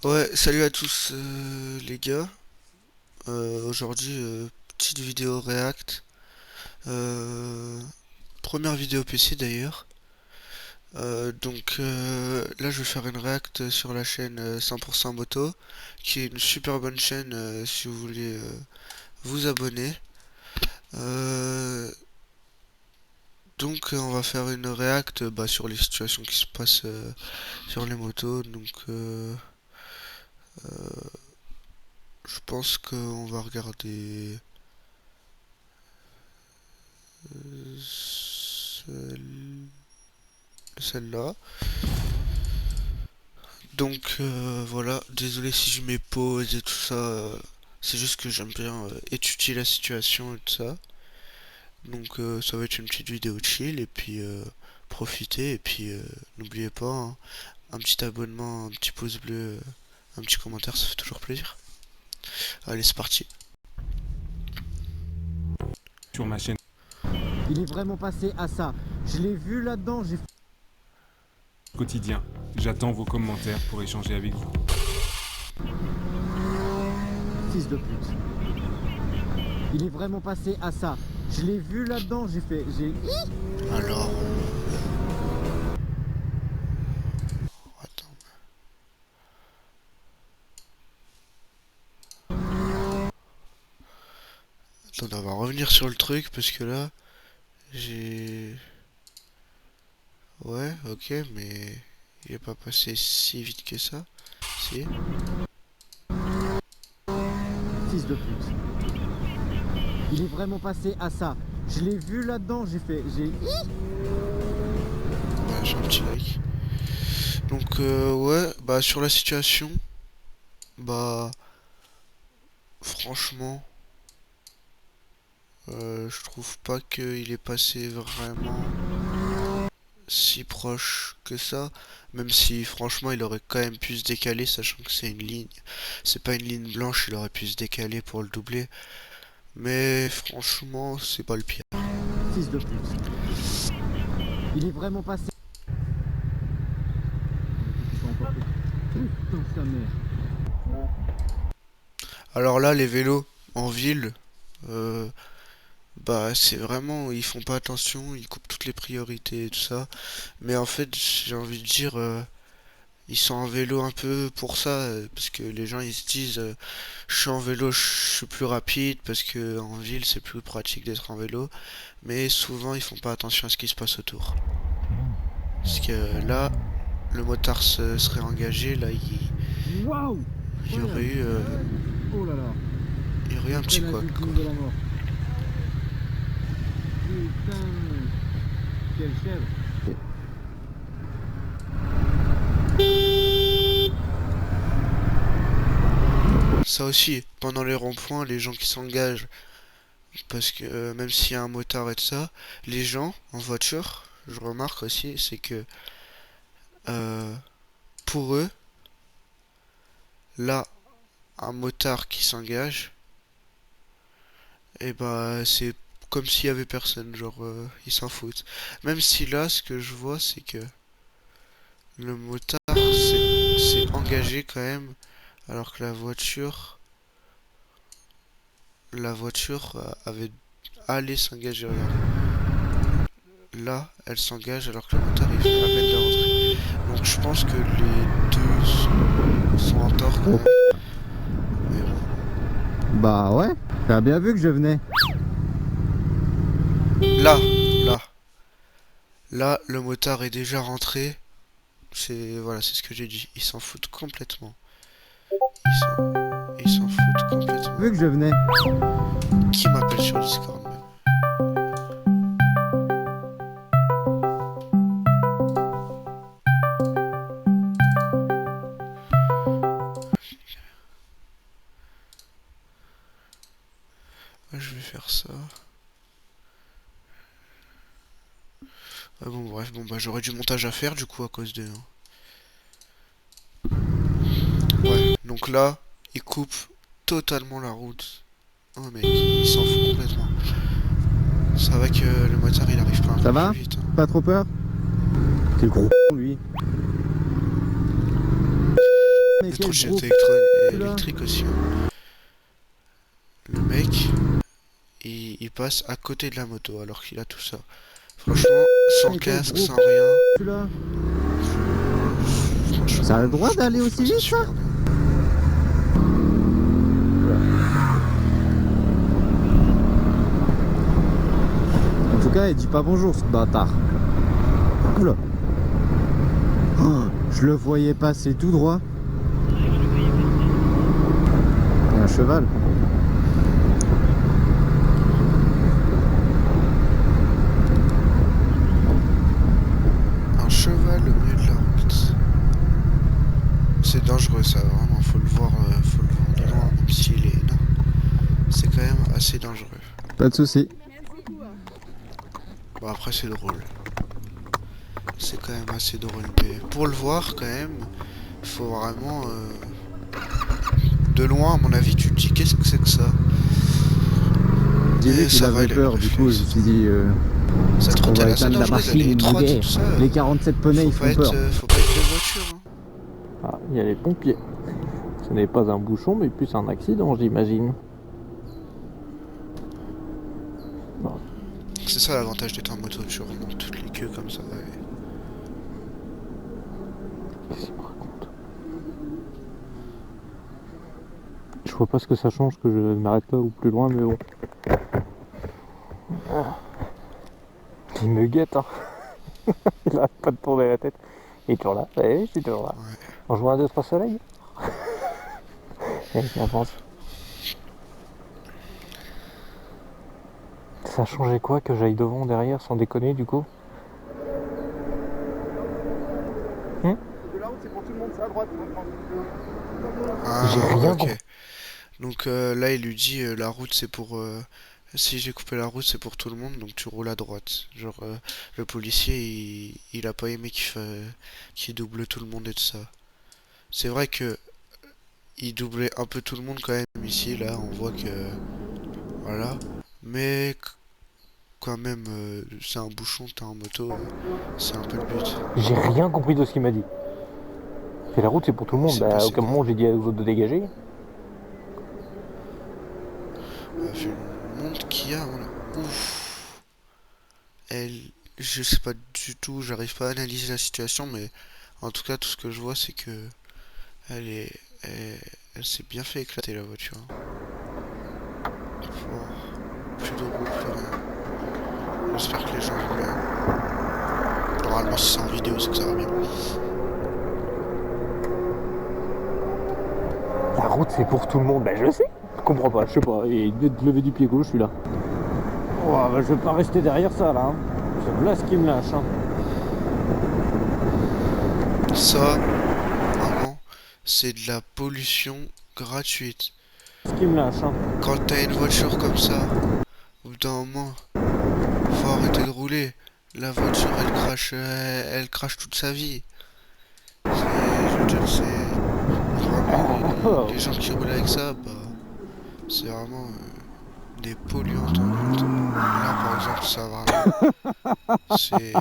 Ouais, salut à tous les gars. Aujourd'hui, petite vidéo React. Euh, Première vidéo PC d'ailleurs. Là, je vais faire une React sur la chaîne 100% Moto, qui est une super bonne chaîne si vous voulez vous abonner. Euh, on va faire une React sur les situations qui se passent sur les motos. Je pense qu'on va regarder celle-là. Voilà, désolé si je mets pause et tout ça. C'est juste que j'aime bien étudier la situation et tout ça. Ça va être une petite vidéo chill et puis profitez. Et puis n'oubliez pas, hein, un petit abonnement, un petit pouce bleu, un petit commentaire, ça fait toujours plaisir. Allez, c'est parti. Sur ma chaîne Il est vraiment passé à ça. Je l'ai vu là-dedans, j'ai fait quotidien. J'attends vos commentaires pour échanger avec vous. fils de pute. Il est vraiment passé à ça. Je l'ai vu là-dedans, j'ai fait. Alors, attends, attends, on va revenir sur le truc parce que là, j'ai... Ouais, ok, mais il est pas passé si vite que ça. Si. Fils de pute. Il est vraiment passé à ça. Je l'ai vu là-dedans, j'ai fait. Ouais, j'ai un petit like. Ouais, bah sur la situation, bah franchement, je trouve pas qu'il est passé vraiment si proche que ça, même si franchement il aurait quand même pu se décaler, sachant que c'est une ligne, c'est pas une ligne blanche, il aurait pu se décaler pour le doubler, mais franchement c'est pas le pire. Fils de pute. Il est vraiment passé. Putain, sa mère. Alors là les vélos en ville, euh, bah c'est vraiment, ils font pas attention, ils coupent toutes les priorités et tout ça, mais en fait j'ai envie de dire... ils sont en vélo un peu pour ça, parce que les gens ils se disent je suis en vélo, je suis plus rapide, parce que en ville c'est plus pratique d'être en vélo, mais souvent ils font pas attention à ce qui se passe autour. Parce que là, le motard serait engagé, là Waouh. il y aurait eu, Oh là là. il y aurait eu un petit Après la couac quoi. victime de la mort. Putain. Quelle chèvre. Ça aussi, pendant les ronds-points, les gens qui s'engagent, parce que même s'il y a un motard et tout ça, les gens en voiture, je remarque aussi, c'est que euh, pour eux, là, un motard qui s'engage, et bah c'est comme s'il y avait personne, genre ils s'en foutent. Même si là, ce que je vois, c'est que le motard s'est engagé quand même, alors que la voiture avait allé s'engager. Regarde. Là, elle s'engage alors que le motard il fait à peine de rentrer. Donc je pense que les deux sont en tort quand même. Mais bon. Bah ouais, t'as bien vu que je venais. Là, là, là, le motard est déjà rentré. C'est voilà, c'est ce que j'ai dit. Ils s'en foutent complètement. Ils s'en foutent complètement. Vu que je venais. Qui m'appelle sur Discord même. Ah, je vais faire ça. Ah bon, bref, bon bah j'aurais du montage à faire du coup à cause de. Ouais, donc là, il coupe totalement la route. Oh mec, il s'en fout complètement. Ça va que le motard il arrive pas un Ça peu plus va? vite, hein. Pas trop peur? T'es gros lui. Mais quel trottinette gros là. électrique aussi, hein. Le mec, il passe à côté de la moto alors qu'il a tout ça. Franchement, sans Mais quel casque, gros sans rien. là. Franchement, Ça a le droit je d'aller trouve aussi pas ça vite, ça? super bien. En tout cas, il dit pas bonjour, ce bâtard. Oula. Oh, je le voyais passer tout droit. Il y a un cheval. Un cheval au milieu de la route. C'est dangereux ça, vraiment, faut le voir de loin, même s'il est là. C'est quand même assez dangereux. Pas de soucis. Bon après c'est drôle. C'est quand même assez drôle, mais pour le voir quand même, faut vraiment... De loin, à mon avis, tu te dis qu'est-ce que c'est que ça? J'ai vu Et qu'il ça va, avait il a peur, le du coup, je me réflexe. suis dit, Cette on route elle va est assez éteindre la dangereuse, elle machine, est étroite et mais tout ça. les 47 poneys, ils font peur. Faut pas être de voiture. Hein. Ah, il y a les pompiers. Ce n'est pas un bouchon, mais plus un accident, j'imagine. Bon, C'est ça l'avantage d'être en moto, tu remontes toutes les queues comme ça. Ouais. qu'est-ce qu'il me raconte? Je vois pas ce que ça change que je m'arrête là ou plus loin, mais bon. Ah. Il me guette, hein. Il arrête pas de tourner la tête. Il est toujours là. Oui, je suis toujours là. Ouais. On joue un 2-3 soleil. Et il avance. Ça a changé quoi que j'aille devant, derrière, sans déconner, du coup? La route c'est pour tout le monde, c'est à droite. Ah, J'ai rien ok. compris. Donc là, il lui dit la route c'est pour... si j'ai coupé la route c'est pour tout le monde, donc tu roules à droite. Genre, le policier, il a pas aimé qu'il double tout le monde et tout ça. C'est vrai que il doublait un peu tout le monde quand même ici, là, on voit que... Voilà. Mais quand même, c'est un bouchon, t'es en moto, c'est un peu le but. J'ai rien compris de ce qu'il m'a dit. Et la route c'est pour tout le monde. C'est Bah, à passé aucun quoi? moment j'ai dit aux autres de dégager. Vu le monde qu'il y a, voilà. Ouf. Elle... Je sais pas du tout, j'arrive pas à analyser la situation, mais en tout cas, tout ce que je vois, c'est que elle est... Elle s'est bien fait éclater la voiture. Oh, plus de roues, plus rien. J'espère que les gens vont bien. Normalement, si c'est en vidéo, c'est que ça va bien. La route c'est pour tout le monde. Bah, je le sais. Je comprends pas, je sais pas. Il est de lever du pied gauche celui-là. Oh, bah, je vais pas rester derrière ça là. Hein. C'est là ce qui me lâche. Hein. Ça, vraiment, c'est de la pollution gratuite. Ce qui me lâche. Hein. Quand t'as une voiture comme ça, au bout d'un moment, faut arrêter de rouler. La voiture, elle crache toute sa vie. Je veux dire, c'est vraiment les gens qui roulent avec ça, bah, c'est vraiment des polluants. Là, par exemple, ça va. C'est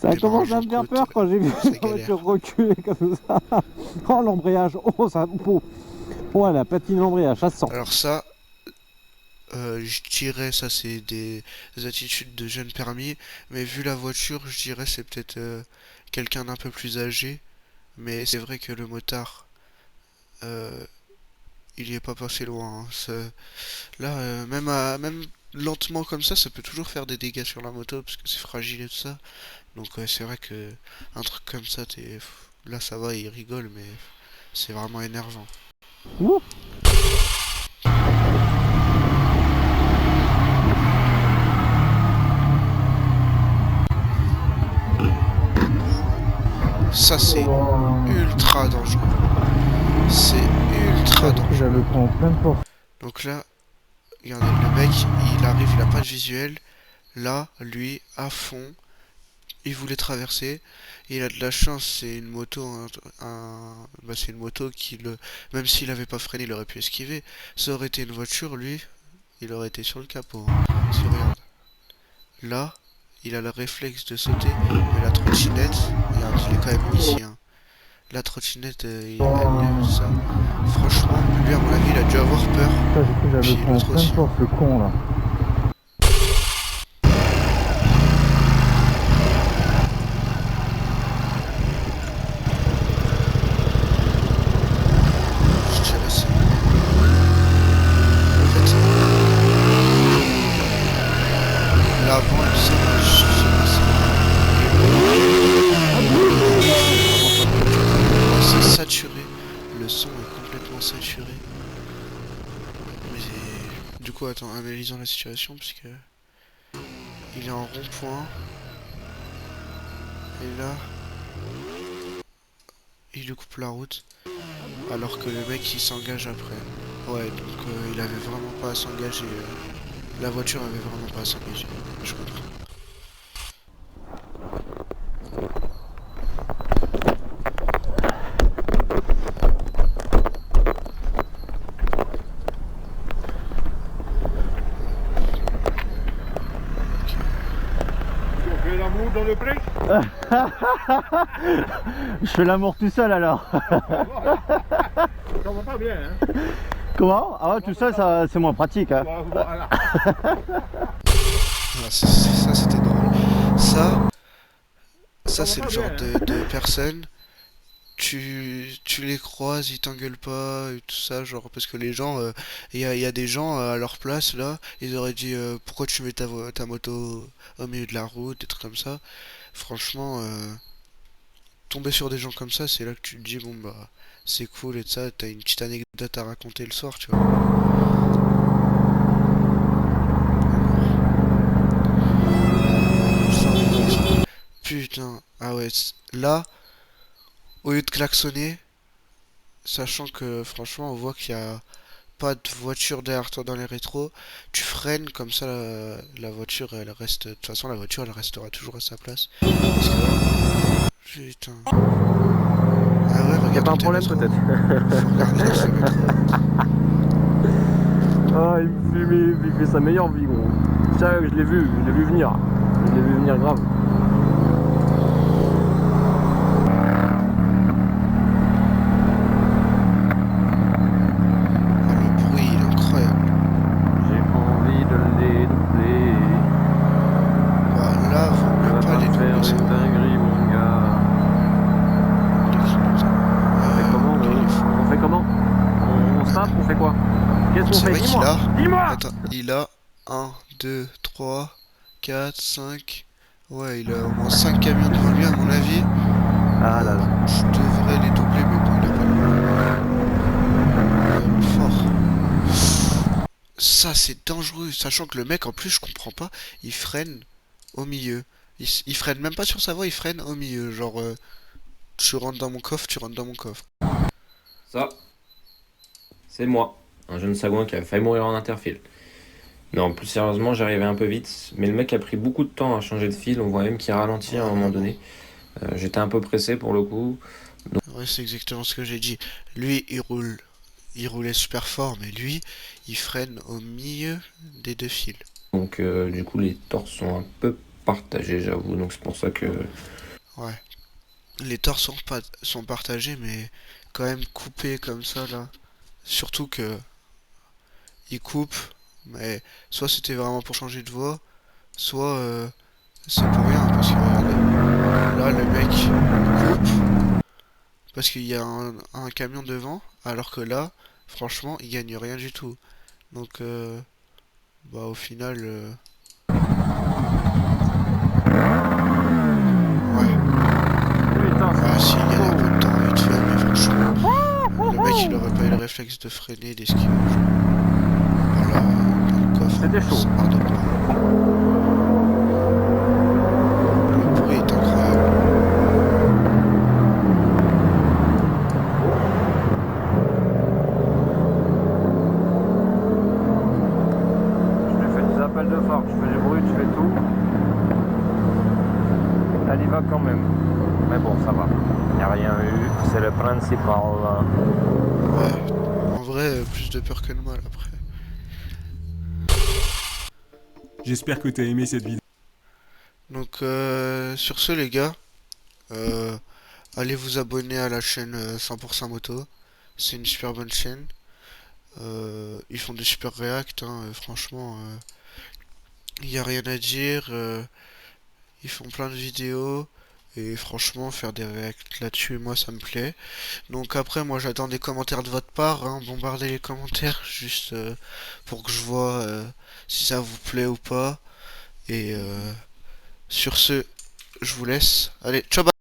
Ça des commence à branches me en faire côte, peur quand j'ai vu c'est la galère. voiture reculer comme ça. Oh l'embrayage. Oh ça. Oh la patine l'embrayage, ça se sent. Alors ça, je dirais ça c'est des attitudes de jeunes permis, mais vu la voiture, je dirais c'est peut-être quelqu'un d'un peu plus âgé, mais c'est vrai que le motard, euh, il y est pas passé loin. Hein. Là, même lentement comme ça peut toujours faire des dégâts sur la moto parce que c'est fragile et tout ça. Donc ouais, c'est vrai que un truc comme ça, là ça va, il rigole, mais c'est vraiment énervant. Ouh. Ça c'est ultra dangereux. C'est ultra dangereux. J'avais pris en pleine porte. Donc là, regardez, le mec, il arrive, il a pas de visuel. Là, lui, à fond, il voulait traverser. Il a de la chance, c'est une moto, bah, c'est une moto qui même s'il avait pas freiné, il aurait pu esquiver. Ça aurait été une voiture, lui, il aurait été sur le capot. Hein. Si regarde, là, il a le réflexe de sauter, mais la trottinette, regarde, il est quand même ici. Hein. la trottinette, ça. Franchement, lui, à mon avis, il a dû avoir peur. Putain, j'ai cru que Puis j'avais pris en l'autre pleine aussi. force, le con là. Je dirais ça. En fait, l'avant et tout ça, je sais pas ça. C'est saturé. Le son est complètement saturé. Mais du coup, attends, analysons la situation puisque il est en rond-point. Et là, il lui coupe la route. Alors que le mec il s'engage après. Ouais, donc il avait vraiment pas à s'engager. La voiture avait vraiment pas à s'engager. Je comprends. On fait l'amour dans le pré. Je fais l'amour tout seul alors. Ça va pas bien, hein. Comment? Ah ouais, tout seul, ça, c'est moins pratique. Hein. Voilà. Ah, ça c'était drôle. Ça c'est le va genre bien, de personnes. Tu les croises, ils t'engueulent pas et tout ça, genre parce que les gens, y a des gens à leur place là, ils auraient dit pourquoi tu mets ta moto au milieu de la route, des trucs comme ça. Franchement, tomber sur des gens comme ça, c'est là que tu te dis bon bah c'est cool et tout ça, t'as une petite anecdote à raconter le soir, tu vois. Putain, ah ouais, là, au lieu de klaxonner, sachant que franchement on voit qu'il y a pas de voiture derrière toi dans les rétros, tu freines comme ça la voiture elle reste. De toute façon la voiture elle restera toujours à sa place. Parce que là, putain. Ah ouais, Y'a regarde pas un dans tes problème rétros. peut-être? Faut regarder dans tes rétros. Ah, il fait sa meilleure vie, gros. Ça, je l'ai vu venir. Je l'ai vu venir grave. Ah, le bruit il est incroyable. J'ai envie de les doubler. Bah, là, Je faut vais même pas pas les faire doubler ça. une dinguerie, mon gars. On fait comment, gros? On fait comment? On se tape? On fait quoi? Qu'est-ce qu'on C'est fait? vrai qu'il Dis-moi! a. Dis-moi! Attends, il a 1, 2, 3, 4, 5. Ouais, il a au moins 5 camions devant lui, à mon avis. Ah là là. Je devrais les doubler, mais bon, il a pas le fort. Ça, c'est dangereux, sachant que le mec, en plus, je comprends pas, il freine au milieu. Il freine même pas sur sa voie, il freine au milieu. Genre, tu rentres dans mon coffre, tu rentres dans mon coffre. Ça, c'est moi, un jeune sagouin qui a failli mourir en interfile. Non, plus sérieusement, j'arrivais un peu vite, mais le mec a pris beaucoup de temps à changer de fil, on voit même qu'il ralentit à un moment donné. J'étais un peu pressé pour le coup. Ouais, c'est exactement ce que j'ai dit. Lui, il roulait super fort, mais lui, il freine au milieu des deux fils. Donc du coup, les torses sont un peu partagés, j'avoue. Donc c'est pour ça que... Ouais. Les torts sont partagés, mais quand même coupés comme ça, là. Surtout que il coupe, mais soit c'était vraiment pour changer de voie, soit c'est pour rien, parce que regardez, là, le mec coupe, parce qu'il y a un camion devant, alors que là, franchement, il gagne rien du tout. Donc, bah au final, ouais. Putain, Ah si, il gagne un peu de temps vite fait, mais franchement, le mec il aurait pas eu le réflexe de freiner, d'esquiver. Voilà, dans le coffre. C'était chaud. Pardonne-moi. Le bruit est incroyable. je lui fais des appels de phare, je fais du bruit, je fais tout. Elle y va quand même. Mais bon, ça va. Il n'y a rien eu, c'est le principal. Ouais. En vrai, plus de peur que de mal après. J'espère que t'as aimé cette vidéo. Donc sur ce les gars, euh, allez vous abonner à la chaîne 100% moto. C'est une super bonne chaîne. Ils font des super réacts, hein, franchement, il n'y a rien à dire. Ils font plein de vidéos. Et franchement, faire des réacts là-dessus, moi, ça me plaît. Donc après, moi, j'attends des commentaires de votre part. Hein, bombardez les commentaires, juste pour que je vois si ça vous plaît ou pas. Et sur ce, je vous laisse. Allez, ciao! Bye.